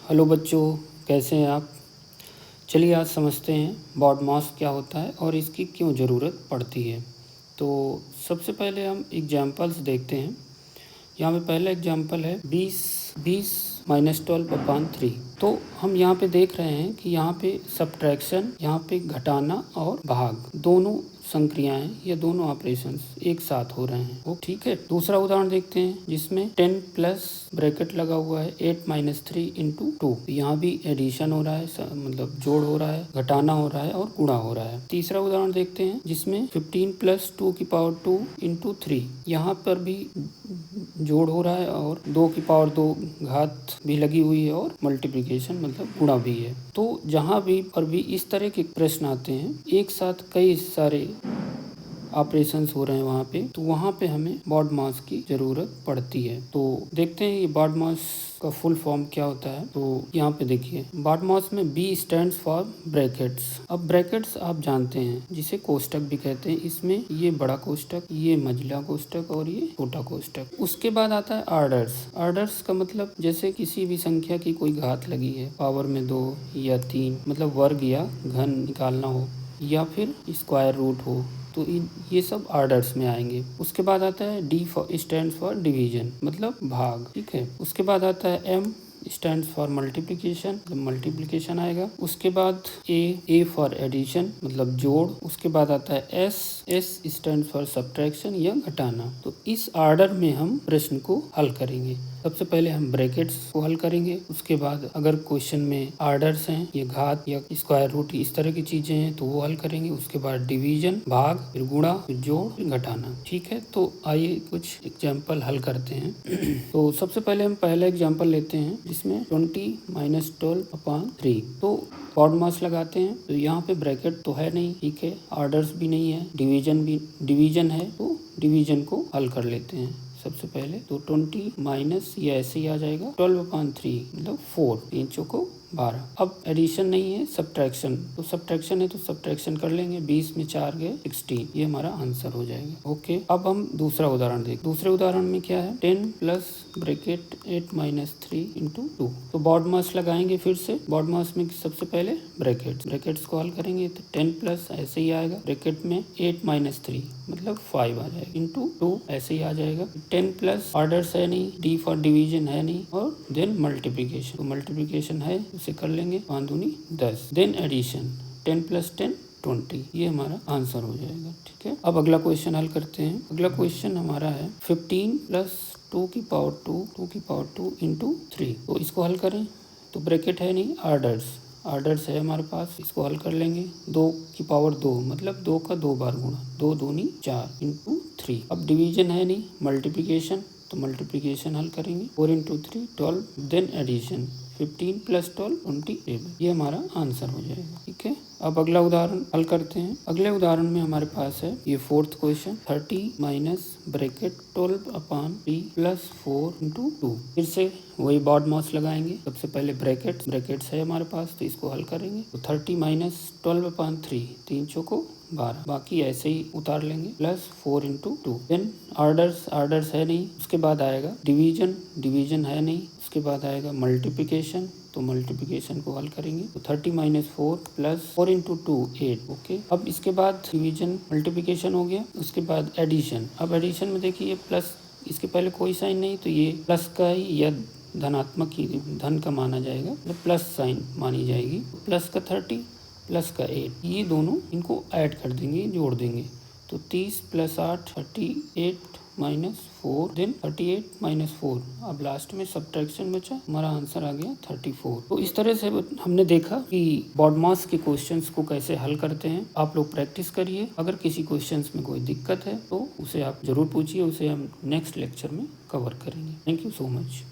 Hello बच्चों, कैसे हैं आप। चलिए आज समझते हैं बॉड मास क्या होता है और इसकी क्यों ज़रूरत पड़ती है। तो सबसे पहले हम एग्जाम्पल्स देखते हैं। यहाँ पे पहला एग्जाम्पल है 20 माइनस 12/3। तो हम यहाँ पे देख रहे हैं कि यहाँ पे सब्ट्रैक्शन, यहाँ पे घटाना और भाग दोनों संक्रियाएं या दोनों ऑपरेशंस एक साथ हो रहे हैं। वो ठीक है। दूसरा उदाहरण देखते हैं जिसमें 10 प्लस ब्रैकेट लगा हुआ है 8 माइनस 3 इंटू 2। यहाँ भी एडिशन हो रहा है, मतलब जोड़ हो रहा है, घटाना हो रहा है और गुणा हो रहा है। तीसरा उदाहरण देखते हैं जिसमें 15 प्लस 2 की पावर 2 इंटू 3। यहाँ पर भी जोड़ हो रहा है और 2 की पावर 2 घात भी लगी हुई है और मल्टीप्लिकेशन मतलब गुणा भी है। तो जहाँ भी पर भी इस तरह के प्रश्न आते हैं, एक साथ कई सारे ऑपरेशंस हो रहे हैं वहाँ पे, तो वहाँ पे हमें बॉड मास की ज़रूरत पड़ती है। तो देखते हैं ये बॉड मास का फुल फॉर्म क्या होता है। तो यहाँ पे देखिए बॉड मास में B स्टैंड्स फॉर ब्रैकेट्स। अब ब्रैकेट्स आप जानते हैं जिसे कोष्टक भी कहते हैं। इसमें ये बड़ा कोष्टक, ये मझला कोष्टक और ये छोटा कोष्टक। उसके बाद आता है आर्डर्स। आर्डर्स का मतलब जैसे किसी भी संख्या की कोई घात लगी है, पावर में 2 या 3, मतलब वर्ग या घन निकालना हो या फिर स्क्वायर रूट हो, तो ये सब आर्डर्स में आएंगे। उसके बाद आता है D स्टैंड्स फॉर डिवीजन, मतलब भाग, ठीक है। उसके बाद आता है M स्टैंड्स फॉर मल्टीप्लिकेशन, मतलब मल्टीप्लिकेशन आएगा। उसके बाद A फॉर एडिशन, मतलब जोड़। उसके बाद आता है S स्टैंड्स फॉर सब्ट्रैक्शन या घटाना। तो इस ऑर्डर में हम प्रश्न को हल करेंगे। सबसे पहले हम ब्रैकेट्स को हल करेंगे। उसके बाद अगर क्वेश्चन में ऑर्डर्स हैं, ये घात या स्क्वायर रूट इस तरह की चीजें हैं, तो वो हल करेंगे। उसके बाद डिवीजन, भाग, फिर गुणा, फिर जोड़, फिर घटाना, ठीक है। तो आइए कुछ एग्जाम्पल हल करते हैं। तो सबसे पहले हम पहला एग्जाम्पल लेते हैं जिसमें 20 माइनस 12/3। तो बॉड मास लगाते हैं। तो यहाँ पे ब्रैकेट तो है नहीं, ठीक है, ऑर्डर्स भी नहीं है, डिवीजन है, तो डिवीजन को हल कर लेते हैं सबसे पहले। तो 20 माइनस ये ऐसे ही आ जाएगा 12/3, मतलब 4, 3 चौको 12। अब एडिशन नहीं है, सब्ट्रैक्शन। तो सब्ट्रैक्शन है तो सब्ट्रैक्शन कर लेंगे। 20 में 4 गए 16, ये हमारा आंसर हो जाएगा। ओके, अब हम दूसरा उदाहरण देखें। दूसरे उदाहरण में क्या है, 10 प्लस ब्रैकेट 8 माइनस 3 इंटू 2। तो बॉड मास लगाएंगे फिर से। बॉड मास में सबसे पहले ब्रैकेट्स को हल करेंगे। तो 10 प्लस ऐसे ही आएगा, ब्रैकेट में 8 माइनस 3 मतलब 5 आ जाएगा, इंटू 2 ऐसे ही आ जाएगा। 10 प्लस ऑर्डर्स है नहीं, D फॉर डिवीजन है नहीं, और देन मल्टीप्लिकेशन। तो मल्टीप्लिकेशन है, उसे कर लेंगे, 5 दूनी 10। देन एडिशन, 10 प्लस 10 20, ये हमारा आंसर हो जाएगा, ठीक है। अब अगला क्वेश्चन हल करते हैं। अगला क्वेश्चन हमारा है 15 प्लस 2 की पावर 2 इंटू 3। तो इसको हल करें। तो ब्रैकेट है नहीं, ऑर्डर्स है हमारे पास, इसको हल कर लेंगे। 2 की पावर 2 मतलब 2 का 2 बार गुणा, 2 दूनी 4 इंटू 3। अब डिवीजन है नहीं, मल्टीप्लिकेशन, तो मल्टीप्लिकेशन हल करेंगे। 4 इंटू 3 12, देन एडिशन 15 प्लस 12 27, ये हमारा आंसर हो जाएगा, ठीक है। अब अगला उदाहरण हल करते हैं। अगले उदाहरण में हमारे पास है ये 4th question, 30 minus bracket 12/3 plus 4 into 2। फिर से वही बॉड मास लगाएंगे। सबसे पहले ब्रैकेट्स है हमारे पास, तो इसको हल करेंगे। तो 30 माइनस 12/3, 3 चौको 12, बाकी ऐसे ही उतार लेंगे, प्लस 4 इंटू 2। देन ऑर्डर्स है नहीं, उसके बाद आएगा डिवीजन है नहीं, उसके बाद आएगा मल्टीप्लिकेशन। तो मल्टीप्लिकेशन को हल करेंगे। तो 30 माइनस 4 प्लस 4 इंटू 2 8, ओके। अब इसके बाद डिवीजन मल्टीप्लिकेशन हो गया। उसके बाद एडिशन। अब एडिशन में देखिए प्लस, इसके पहले कोई साइन नहीं, तो ये प्लस का ही या धनात्मक ही, धन का माना जाएगा, मतलब प्लस साइन मानी जाएगी। प्लस का 30 प्लस का 8, ये दोनों इनको ऐड कर देंगे, जोड़ देंगे। तो 30 प्लस 8 38 माइनस 4, देन 38 माइनस 4। अब लास्ट में सब्ट्रैक्शन बचा, हमारा आंसर आ गया 34। तो इस तरह से हमने देखा कि बॉड मास के क्वेश्चंस को कैसे हल करते हैं। आप लोग प्रैक्टिस करिए। अगर किसी क्वेश्चंस में कोई दिक्कत है तो उसे आप जरूर पूछिए, उसे हम नेक्स्ट लेक्चर में कवर करेंगे। Thank you so much.